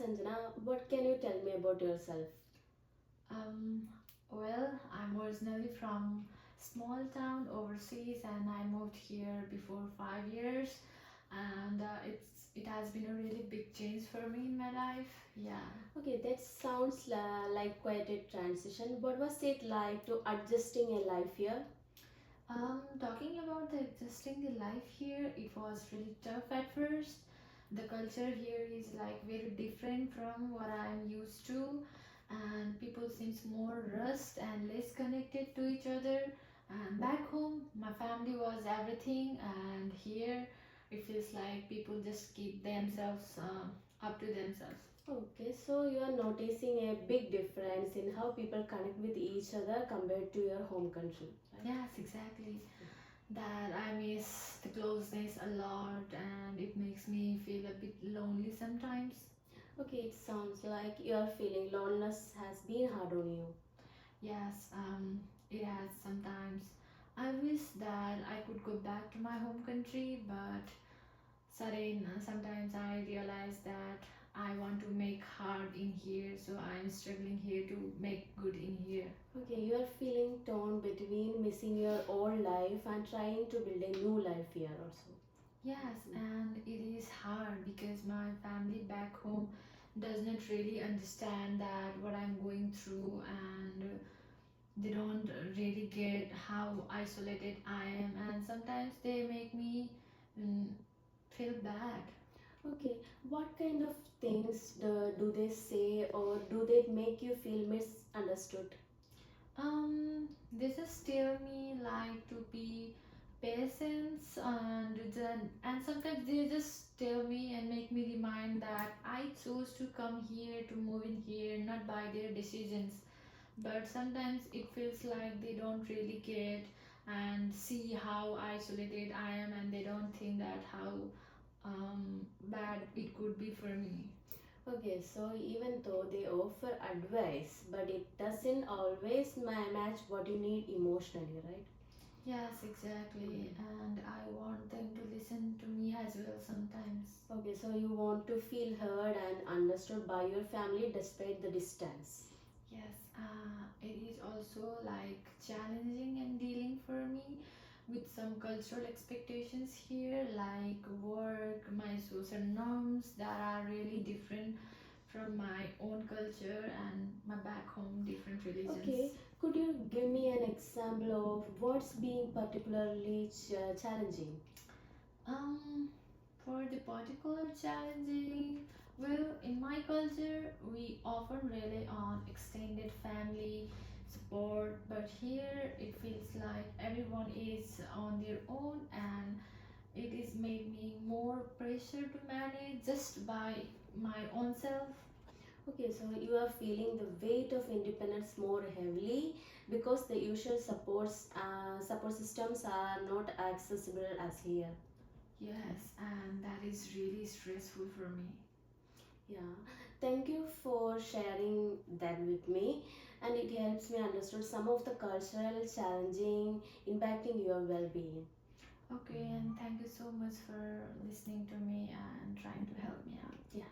Sanjana, what can you tell me about yourself? Um, I'm originally from small town overseas, and I moved here before 5 years, and it has been a really big change for me in my life. Yeah. Okay, that sounds like quite a transition. What was it like to adjusting a life here? Talking about the existing the life here, it was really tough at first. The culture here is like very different from what I'm used to, and people seems more rushed and less connected to each other. And back home, my family was everything, and here it feels like people just keep themselves up to themselves. Okay, so you are noticing a big difference in how people connect with each other compared to your home country, right? Yes, exactly. That I miss the closeness a lot, and it makes me feel a bit lonely sometimes. Okay, it sounds like you are feeling loneliness has been hard on you. Yes, it has sometimes. I wish that I could go back to my home country, but sometimes I realize that I want to make hard in here, so I'm struggling here to make good in here. Okay, you are feeling torn between missing your old life and trying to build a new life here also. Yes, and it is hard because my family back home does not really understand that what I'm going through, and they don't really get how isolated I am, and sometimes they make me mm, feel bad. Okay, what kind of things do they say or do they make you feel misunderstood? They just tell me like to be patient, and sometimes they just tell me and make me remind that I chose to come here to move in here, not by their decisions. But sometimes it feels like they don't really get and see how isolated I am, and they don't think that how bad it could be for me. Okay, so even though they offer advice, but it doesn't always match what you need emotionally, right? Yes, exactly. And I want them to listen to me as well sometimes. Okay, so you want to feel heard and understood by your family despite the distance. Yes, it is also like challenging and dealing for me with some cultural expectations here, like work, my social norms that are really different from my own culture and my back home different Okay, religions. could you give me an example of what's being particularly challenging? Um, for the particular challenging, well, in my culture, we often rely on extended family support, but here it feels like everyone is on their own, and it is made me more pressure to manage just by my own self. Okay, so you are feeling the weight of independence more heavily because the usual support systems are not accessible as here. Yes, and that is really stressful for me. Yeah, thank you for sharing that with me, and it helps me understand some of the cultural challenging impacting your well-being. Okay, and thank you so much for listening to me and trying to help me out. Yeah.